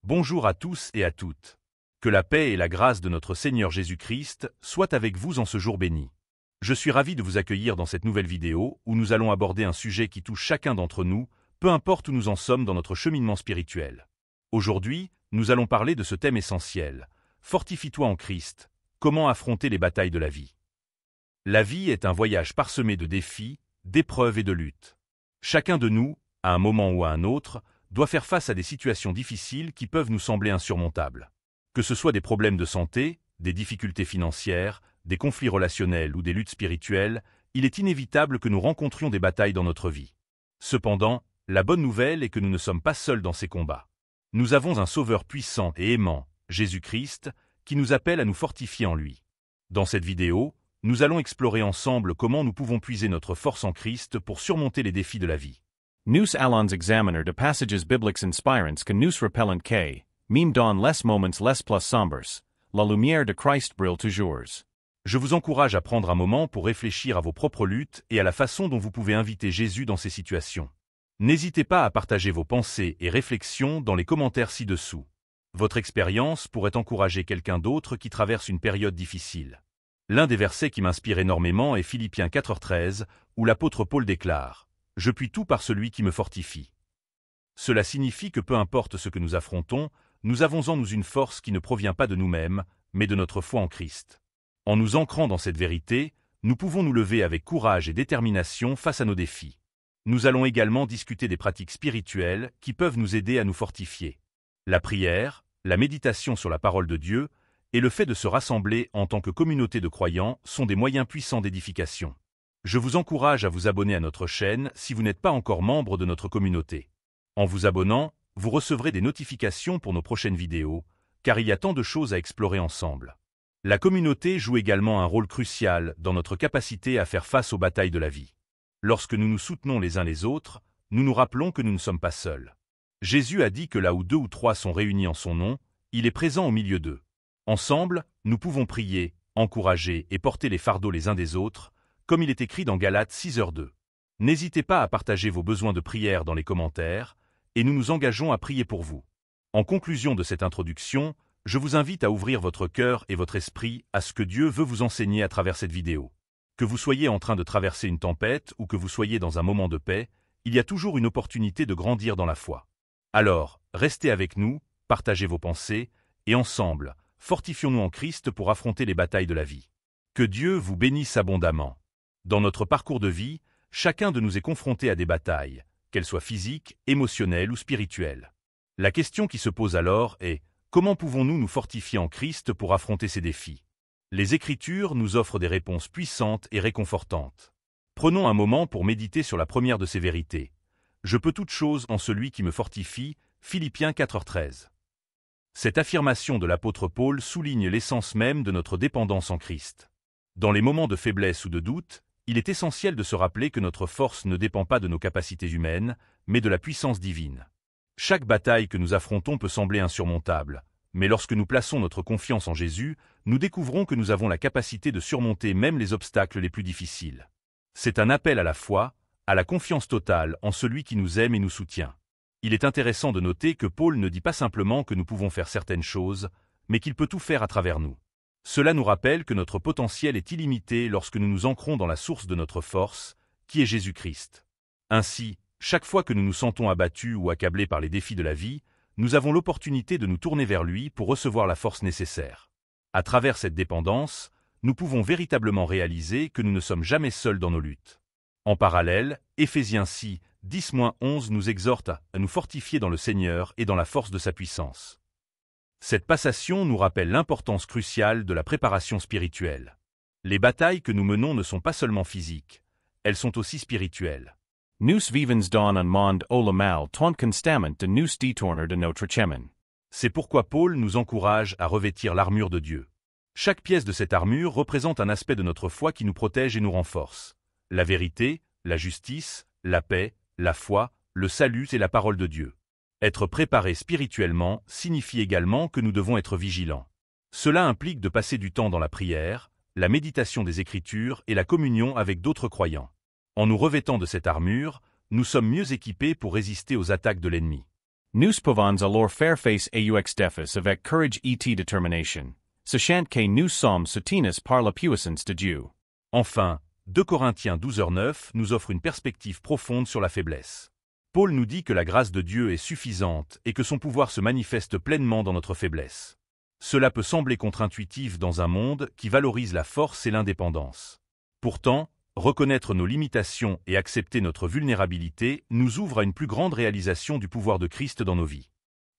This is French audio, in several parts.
Bonjour à tous et à toutes. Que la paix et la grâce de notre Seigneur Jésus-Christ soient avec vous en ce jour béni. Je suis ravi de vous accueillir dans cette nouvelle vidéo où nous allons aborder un sujet qui touche chacun d'entre nous, peu importe où nous en sommes dans notre cheminement spirituel. Aujourd'hui, nous allons parler de ce thème essentiel. Fortifie-toi en Christ. Comment affronter les batailles de la vie? La vie est un voyage parsemé de défis, d'épreuves et de luttes. Chacun de nous, à un moment ou à un autre, doit faire face à des situations difficiles qui peuvent nous sembler insurmontables. Que ce soit des problèmes de santé, des difficultés financières, des conflits relationnels ou des luttes spirituelles, il est inévitable que nous rencontrions des batailles dans notre vie. Cependant, la bonne nouvelle est que nous ne sommes pas seuls dans ces combats. Nous avons un Sauveur puissant et aimant, Jésus-Christ, qui nous appelle à nous fortifier en lui. Dans cette vidéo, nous allons explorer ensemble comment nous pouvons puiser notre force en Christ pour surmonter les défis de la vie. Nous allons examiner de passages bibliques inspirants que nous repellent que, même dans les moments les plus sombres, la lumière de Christ brille toujours. Je vous encourage à prendre un moment pour réfléchir à vos propres luttes et à la façon dont vous pouvez inviter Jésus dans ces situations. N'hésitez pas à partager vos pensées et réflexions dans les commentaires ci-dessous. Votre expérience pourrait encourager quelqu'un d'autre qui traverse une période difficile. L'un des versets qui m'inspire énormément est Philippiens 4,13, où l'apôtre Paul déclare « Je puis tout par celui qui me fortifie ». Cela signifie que peu importe ce que nous affrontons, nous avons en nous une force qui ne provient pas de nous-mêmes, mais de notre foi en Christ. En nous ancrant dans cette vérité, nous pouvons nous lever avec courage et détermination face à nos défis. Nous allons également discuter des pratiques spirituelles qui peuvent nous aider à nous fortifier. La prière, la méditation sur la parole de Dieu et le fait de se rassembler en tant que communauté de croyants sont des moyens puissants d'édification. Je vous encourage à vous abonner à notre chaîne si vous n'êtes pas encore membre de notre communauté. En vous abonnant, vous recevrez des notifications pour nos prochaines vidéos, car il y a tant de choses à explorer ensemble. La communauté joue également un rôle crucial dans notre capacité à faire face aux batailles de la vie. Lorsque nous nous soutenons les uns les autres, nous nous rappelons que nous ne sommes pas seuls. Jésus a dit que là où 2 ou 3 sont réunis en son nom, il est présent au milieu d'eux. Ensemble, nous pouvons prier, encourager et porter les fardeaux les uns des autres, comme il est écrit dans Galates 6h2. N'hésitez pas à partager vos besoins de prière dans les commentaires, et nous nous engageons à prier pour vous. En conclusion de cette introduction, je vous invite à ouvrir votre cœur et votre esprit à ce que Dieu veut vous enseigner à travers cette vidéo. Que vous soyez en train de traverser une tempête ou que vous soyez dans un moment de paix, il y a toujours une opportunité de grandir dans la foi. Alors, restez avec nous, partagez vos pensées, et ensemble, fortifions-nous en Christ pour affronter les batailles de la vie. Que Dieu vous bénisse abondamment. Dans notre parcours de vie, chacun de nous est confronté à des batailles, qu'elles soient physiques, émotionnelles ou spirituelles. La question qui se pose alors est, comment pouvons-nous nous fortifier en Christ pour affronter ces défis? Les Écritures nous offrent des réponses puissantes et réconfortantes. Prenons un moment pour méditer sur la première de ces vérités. Je peux toutes choses en celui qui me fortifie, Philippiens 4,13. Cette affirmation de l'apôtre Paul souligne l'essence même de notre dépendance en Christ. Dans les moments de faiblesse ou de doute, il est essentiel de se rappeler que notre force ne dépend pas de nos capacités humaines, mais de la puissance divine. Chaque bataille que nous affrontons peut sembler insurmontable, mais lorsque nous plaçons notre confiance en Jésus, nous découvrons que nous avons la capacité de surmonter même les obstacles les plus difficiles. C'est un appel à la foi, à la confiance totale en celui qui nous aime et nous soutient. Il est intéressant de noter que Paul ne dit pas simplement que nous pouvons faire certaines choses, mais qu'il peut tout faire à travers nous. Cela nous rappelle que notre potentiel est illimité lorsque nous nous ancrons dans la source de notre force, qui est Jésus-Christ. Ainsi, chaque fois que nous nous sentons abattus ou accablés par les défis de la vie, nous avons l'opportunité de nous tourner vers lui pour recevoir la force nécessaire. À travers cette dépendance, nous pouvons véritablement réaliser que nous ne sommes jamais seuls dans nos luttes. En parallèle, Éphésiens 6, 10-11 nous exhorte à nous fortifier dans le Seigneur et dans la force de sa puissance. Cette passation nous rappelle l'importance cruciale de la préparation spirituelle. Les batailles que nous menons ne sont pas seulement physiques, elles sont aussi spirituelles. Nous vivons dans un monde où le mal tente constamment de nous détourner de notre chemin. C'est pourquoi Paul nous encourage à revêtir l'armure de Dieu. Chaque pièce de cette armure représente un aspect de notre foi qui nous protège et nous renforce. La vérité, la justice, la paix, la foi, le salut et la parole de Dieu. Être préparé spirituellement signifie également que nous devons être vigilants. Cela implique de passer du temps dans la prière, la méditation des Écritures et la communion avec d'autres croyants. En nous revêtant de cette armure, nous sommes mieux équipés pour résister aux attaques de l'ennemi. Nous pouvons alors faire face aux défis avec courage et détermination, sachant que nous sommes soutenus par la puissance de Dieu. Enfin, 2 Corinthiens 12h9 nous offre une perspective profonde sur la faiblesse. Paul nous dit que la grâce de Dieu est suffisante et que son pouvoir se manifeste pleinement dans notre faiblesse. Cela peut sembler contre-intuitif dans un monde qui valorise la force et l'indépendance. Pourtant, reconnaître nos limitations et accepter notre vulnérabilité nous ouvre à une plus grande réalisation du pouvoir de Christ dans nos vies.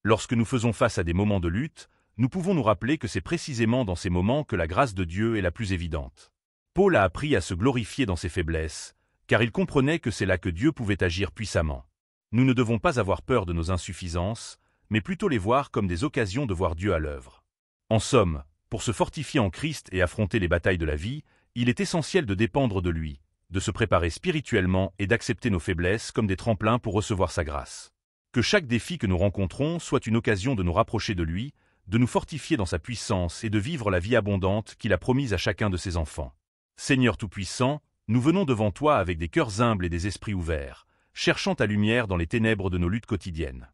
Lorsque nous faisons face à des moments de lutte, nous pouvons nous rappeler que c'est précisément dans ces moments que la grâce de Dieu est la plus évidente. Paul a appris à se glorifier dans ses faiblesses, car il comprenait que c'est là que Dieu pouvait agir puissamment. Nous ne devons pas avoir peur de nos insuffisances, mais plutôt les voir comme des occasions de voir Dieu à l'œuvre. En somme, pour se fortifier en Christ et affronter les batailles de la vie, il est essentiel de dépendre de lui, de se préparer spirituellement et d'accepter nos faiblesses comme des tremplins pour recevoir sa grâce. Que chaque défi que nous rencontrons soit une occasion de nous rapprocher de lui, de nous fortifier dans sa puissance et de vivre la vie abondante qu'il a promise à chacun de ses enfants. Seigneur Tout-Puissant, nous venons devant toi avec des cœurs humbles et des esprits ouverts, cherchant ta lumière dans les ténèbres de nos luttes quotidiennes.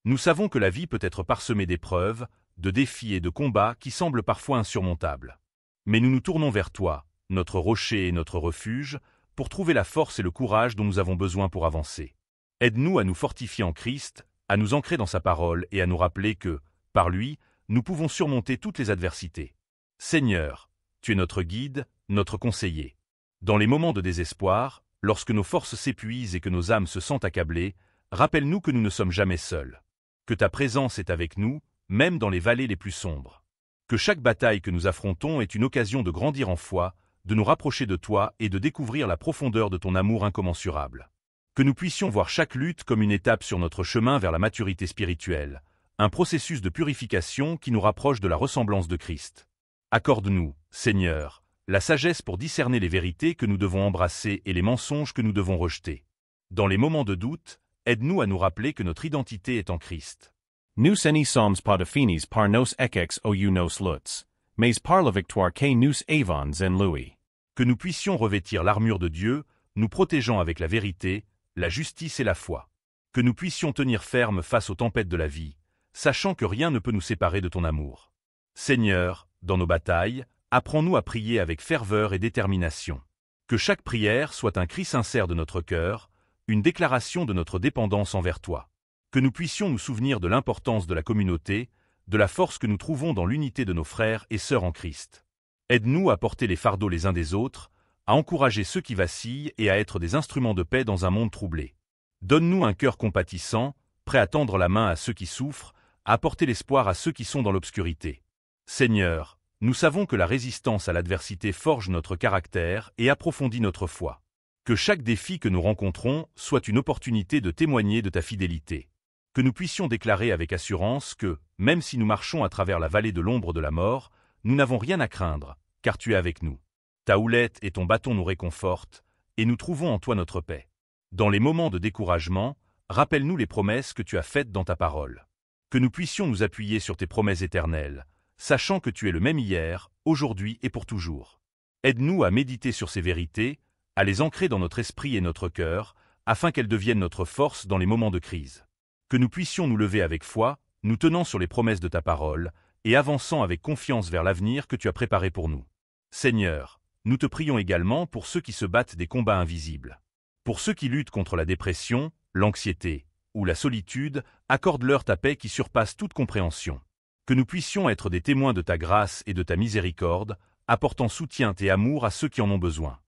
Nous savons que la vie peut être parsemée d'épreuves, de défis et de combats qui semblent parfois insurmontables. Mais nous nous tournons vers toi, notre rocher et notre refuge, pour trouver la force et le courage dont nous avons besoin pour avancer. Aide-nous à nous fortifier en Christ, à nous ancrer dans sa parole et à nous rappeler que, par lui, nous pouvons surmonter toutes les adversités. Seigneur, tu es notre guide, notre conseiller. Dans les moments de désespoir, lorsque nos forces s'épuisent et que nos âmes se sentent accablées, rappelle-nous que nous ne sommes jamais seuls. Que ta présence est avec nous, même dans les vallées les plus sombres. Que chaque bataille que nous affrontons est une occasion de grandir en foi, de nous rapprocher de toi et de découvrir la profondeur de ton amour incommensurable. Que nous puissions voir chaque lutte comme une étape sur notre chemin vers la maturité spirituelle, un processus de purification qui nous rapproche de la ressemblance de Christ. Accorde-nous, Seigneur, la sagesse pour discerner les vérités que nous devons embrasser et les mensonges que nous devons rejeter. Dans les moments de doute, aide-nous à nous rappeler que notre identité est en Christ. Nous ne sommes pas définis par nos échecs ou nos luttes, mais par la victoire que nous avons en lui. Que nous puissions revêtir l'armure de Dieu, nous protégeant avec la vérité, la justice et la foi. Que nous puissions tenir ferme face aux tempêtes de la vie, sachant que rien ne peut nous séparer de ton amour. Seigneur, dans nos batailles, apprends-nous à prier avec ferveur et détermination. Que chaque prière soit un cri sincère de notre cœur, une déclaration de notre dépendance envers toi. Que nous puissions nous souvenir de l'importance de la communauté, de la force que nous trouvons dans l'unité de nos frères et sœurs en Christ. Aide-nous à porter les fardeaux les uns des autres, à encourager ceux qui vacillent et à être des instruments de paix dans un monde troublé. Donne-nous un cœur compatissant, prêt à tendre la main à ceux qui souffrent, à apporter l'espoir à ceux qui sont dans l'obscurité. Seigneur, nous savons que la résistance à l'adversité forge notre caractère et approfondit notre foi. Que chaque défi que nous rencontrons soit une opportunité de témoigner de ta fidélité. Que nous puissions déclarer avec assurance que, même si nous marchons à travers la vallée de l'ombre de la mort, nous n'avons rien à craindre, car tu es avec nous. Ta houlette et ton bâton nous réconfortent, et nous trouvons en toi notre paix. Dans les moments de découragement, rappelle-nous les promesses que tu as faites dans ta parole. Que nous puissions nous appuyer sur tes promesses éternelles, sachant que tu es le même hier, aujourd'hui et pour toujours. Aide-nous à méditer sur ces vérités, à les ancrer dans notre esprit et notre cœur, afin qu'elles deviennent notre force dans les moments de crise. Que nous puissions nous lever avec foi, nous tenant sur les promesses de ta parole, et avançant avec confiance vers l'avenir que tu as préparé pour nous. Seigneur, nous te prions également pour ceux qui se battent des combats invisibles. Pour ceux qui luttent contre la dépression, l'anxiété ou la solitude, accorde-leur ta paix qui surpasse toute compréhension. Que nous puissions être des témoins de ta grâce et de ta miséricorde, apportant soutien et amour à ceux qui en ont besoin.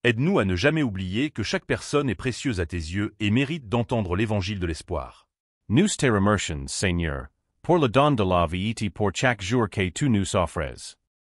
Aide-nous à ne jamais oublier que chaque personne est précieuse à tes yeux et mérite d'entendre l'évangile de l'espoir. Nous te remercions, Seigneur, pour le don de la vie et pour chaque jour que tu nous offres.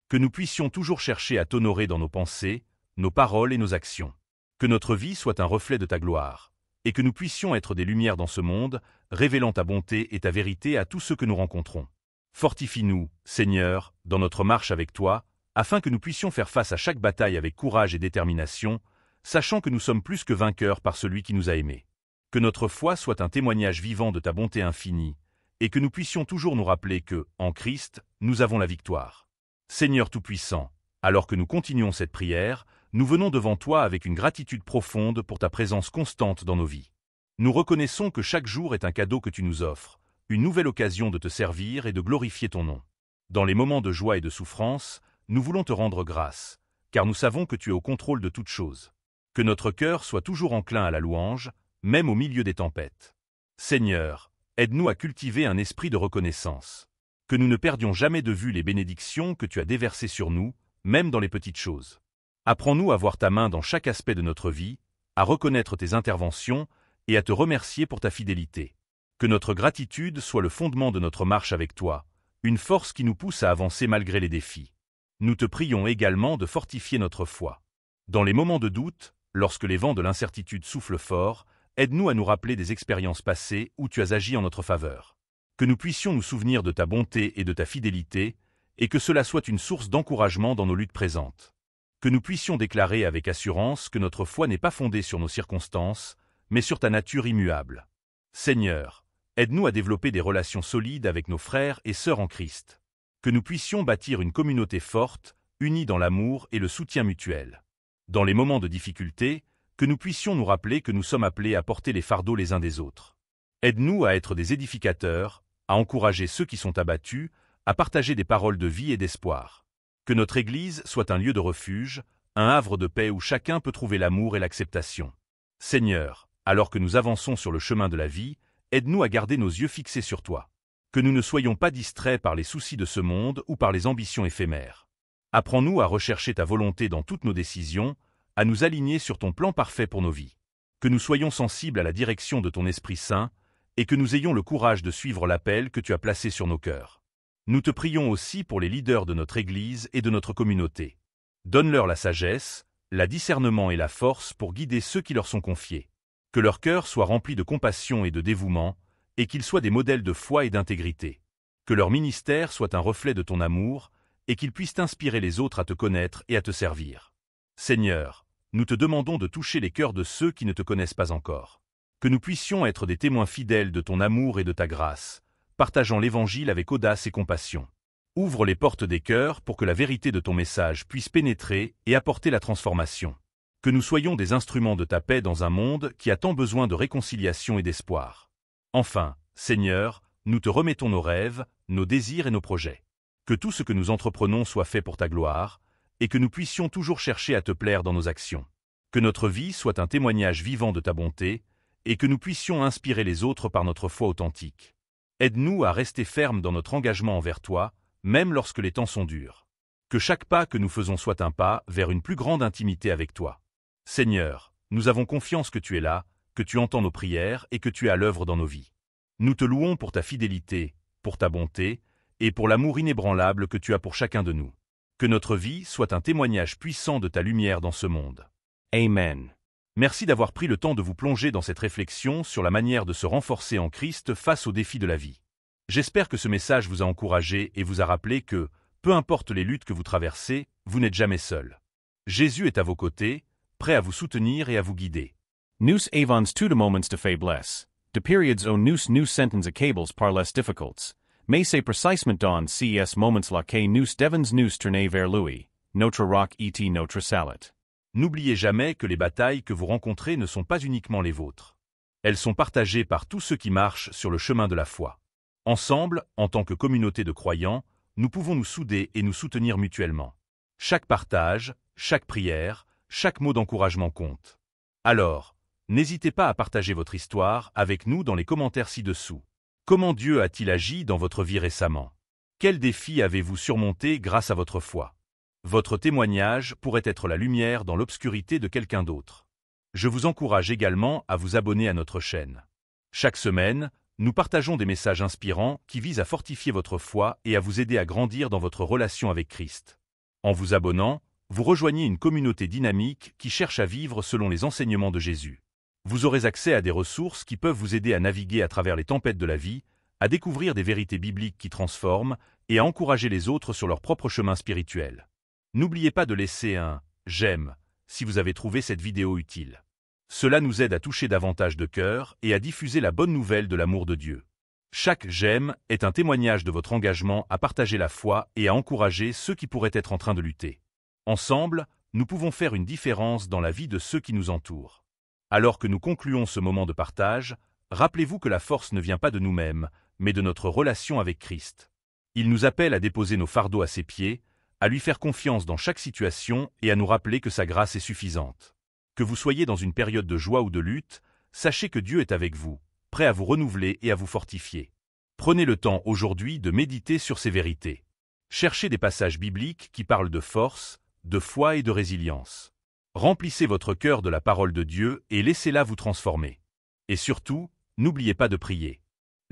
Que nous puissions toujours chercher à t'honorer dans nos pensées, nos paroles et nos actions. Que notre vie soit un reflet de ta gloire, et que nous puissions être des lumières dans ce monde, révélant ta bonté et ta vérité à tous ceux que nous rencontrons. Fortifie-nous, Seigneur, dans notre marche avec toi, afin que nous puissions faire face à chaque bataille avec courage et détermination, sachant que nous sommes plus que vainqueurs par celui qui nous a aimés. Que notre foi soit un témoignage vivant de ta bonté infinie, et que nous puissions toujours nous rappeler que, en Christ, nous avons la victoire. Seigneur Tout-Puissant, alors que nous continuons cette prière, nous venons devant toi avec une gratitude profonde pour ta présence constante dans nos vies. Nous reconnaissons que chaque jour est un cadeau que tu nous offres, une nouvelle occasion de te servir et de glorifier ton nom. Dans les moments de joie et de souffrance, nous voulons te rendre grâce, car nous savons que tu es au contrôle de toutes choses. Que notre cœur soit toujours enclin à la louange, même au milieu des tempêtes. Seigneur, aide-nous à cultiver un esprit de reconnaissance. Que nous ne perdions jamais de vue les bénédictions que tu as déversées sur nous, même dans les petites choses. Apprends-nous à voir ta main dans chaque aspect de notre vie, à reconnaître tes interventions et à te remercier pour ta fidélité. Que notre gratitude soit le fondement de notre marche avec toi, une force qui nous pousse à avancer malgré les défis. Nous te prions également de fortifier notre foi. Dans les moments de doute, lorsque les vents de l'incertitude soufflent fort, aide-nous à nous rappeler des expériences passées où tu as agi en notre faveur. Que nous puissions nous souvenir de ta bonté et de ta fidélité, et que cela soit une source d'encouragement dans nos luttes présentes. Que nous puissions déclarer avec assurance que notre foi n'est pas fondée sur nos circonstances, mais sur ta nature immuable. Seigneur, aide-nous à développer des relations solides avec nos frères et sœurs en Christ. Que nous puissions bâtir une communauté forte, unie dans l'amour et le soutien mutuel. Dans les moments de difficulté, que nous puissions nous rappeler que nous sommes appelés à porter les fardeaux les uns des autres. Aide-nous à être des édificateurs, à encourager ceux qui sont abattus, à partager des paroles de vie et d'espoir. Que notre Église soit un lieu de refuge, un havre de paix où chacun peut trouver l'amour et l'acceptation. Seigneur, alors que nous avançons sur le chemin de la vie, aide-nous à garder nos yeux fixés sur toi. Que nous ne soyons pas distraits par les soucis de ce monde ou par les ambitions éphémères. Apprends-nous à rechercher ta volonté dans toutes nos décisions, à nous aligner sur ton plan parfait pour nos vies. Que nous soyons sensibles à la direction de ton Esprit Saint, et que nous ayons le courage de suivre l'appel que tu as placé sur nos cœurs. Nous te prions aussi pour les leaders de notre Église et de notre communauté. Donne-leur la sagesse, le discernement et la force pour guider ceux qui leur sont confiés. Que leur cœur soit rempli de compassion et de dévouement, et qu'ils soient des modèles de foi et d'intégrité. Que leur ministère soit un reflet de ton amour, et qu'ils puissent inspirer les autres à te connaître et à te servir. Seigneur, nous te demandons de toucher les cœurs de ceux qui ne te connaissent pas encore. Que nous puissions être des témoins fidèles de ton amour et de ta grâce, partageant l'Évangile avec audace et compassion. Ouvre les portes des cœurs pour que la vérité de ton message puisse pénétrer et apporter la transformation. Que nous soyons des instruments de ta paix dans un monde qui a tant besoin de réconciliation et d'espoir. Enfin, Seigneur, nous te remettons nos rêves, nos désirs et nos projets. Que tout ce que nous entreprenons soit fait pour ta gloire, et que nous puissions toujours chercher à te plaire dans nos actions. Que notre vie soit un témoignage vivant de ta bonté, et que nous puissions inspirer les autres par notre foi authentique. Aide-nous à rester fermes dans notre engagement envers toi, même lorsque les temps sont durs. Que chaque pas que nous faisons soit un pas vers une plus grande intimité avec toi. Seigneur, nous avons confiance que tu es là, que tu entends nos prières et que tu es à l'œuvre dans nos vies. Nous te louons pour ta fidélité, pour ta bonté, et pour l'amour inébranlable que tu as pour chacun de nous. Que notre vie soit un témoignage puissant de ta lumière dans ce monde. Amen. Merci d'avoir pris le temps de vous plonger dans cette réflexion sur la manière de se renforcer en Christ face aux défis de la vie. J'espère que ce message vous a encouragé et vous a rappelé que, peu importe les luttes que vous traversez, vous n'êtes jamais seul. Jésus est à vos côtés, prêt à vous soutenir et à vous guider. Nous avons tout de moments de faiblesse, de périodes où nous sentons a cables par les difficultés, mais c'est précisément dans ces moments-là que nous devons nous tourner vers lui, notre roc et notre salut. N'oubliez jamais que les batailles que vous rencontrez ne sont pas uniquement les vôtres. Elles sont partagées par tous ceux qui marchent sur le chemin de la foi. Ensemble, en tant que communauté de croyants, nous pouvons nous souder et nous soutenir mutuellement. Chaque partage, chaque prière, chaque mot d'encouragement compte. Alors, n'hésitez pas à partager votre histoire avec nous dans les commentaires ci-dessous. Comment Dieu a-t-il agi dans votre vie récemment? Quels défis avez-vous surmontés grâce à votre foi? Votre témoignage pourrait être la lumière dans l'obscurité de quelqu'un d'autre. Je vous encourage également à vous abonner à notre chaîne. Chaque semaine, nous partageons des messages inspirants qui visent à fortifier votre foi et à vous aider à grandir dans votre relation avec Christ. En vous abonnant, vous rejoignez une communauté dynamique qui cherche à vivre selon les enseignements de Jésus. Vous aurez accès à des ressources qui peuvent vous aider à naviguer à travers les tempêtes de la vie, à découvrir des vérités bibliques qui transforment et à encourager les autres sur leur propre chemin spirituel. N'oubliez pas de laisser un « j'aime » si vous avez trouvé cette vidéo utile. Cela nous aide à toucher davantage de cœurs et à diffuser la bonne nouvelle de l'amour de Dieu. Chaque « j'aime » est un témoignage de votre engagement à partager la foi et à encourager ceux qui pourraient être en train de lutter. Ensemble, nous pouvons faire une différence dans la vie de ceux qui nous entourent. Alors que nous concluons ce moment de partage, rappelez-vous que la force ne vient pas de nous-mêmes, mais de notre relation avec Christ. Il nous appelle à déposer nos fardeaux à ses pieds, à lui faire confiance dans chaque situation et à nous rappeler que sa grâce est suffisante. Que vous soyez dans une période de joie ou de lutte, sachez que Dieu est avec vous, prêt à vous renouveler et à vous fortifier. Prenez le temps aujourd'hui de méditer sur ces vérités. Cherchez des passages bibliques qui parlent de force, de foi et de résilience. Remplissez votre cœur de la parole de Dieu et laissez-la vous transformer. Et surtout, n'oubliez pas de prier.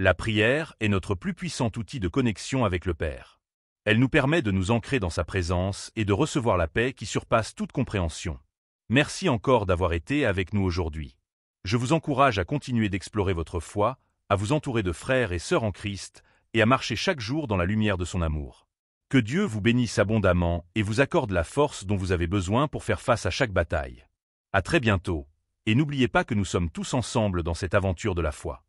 La prière est notre plus puissant outil de connexion avec le Père. Elle nous permet de nous ancrer dans sa présence et de recevoir la paix qui surpasse toute compréhension. Merci encore d'avoir été avec nous aujourd'hui. Je vous encourage à continuer d'explorer votre foi, à vous entourer de frères et sœurs en Christ et à marcher chaque jour dans la lumière de son amour. Que Dieu vous bénisse abondamment et vous accorde la force dont vous avez besoin pour faire face à chaque bataille. À très bientôt, et n'oubliez pas que nous sommes tous ensemble dans cette aventure de la foi.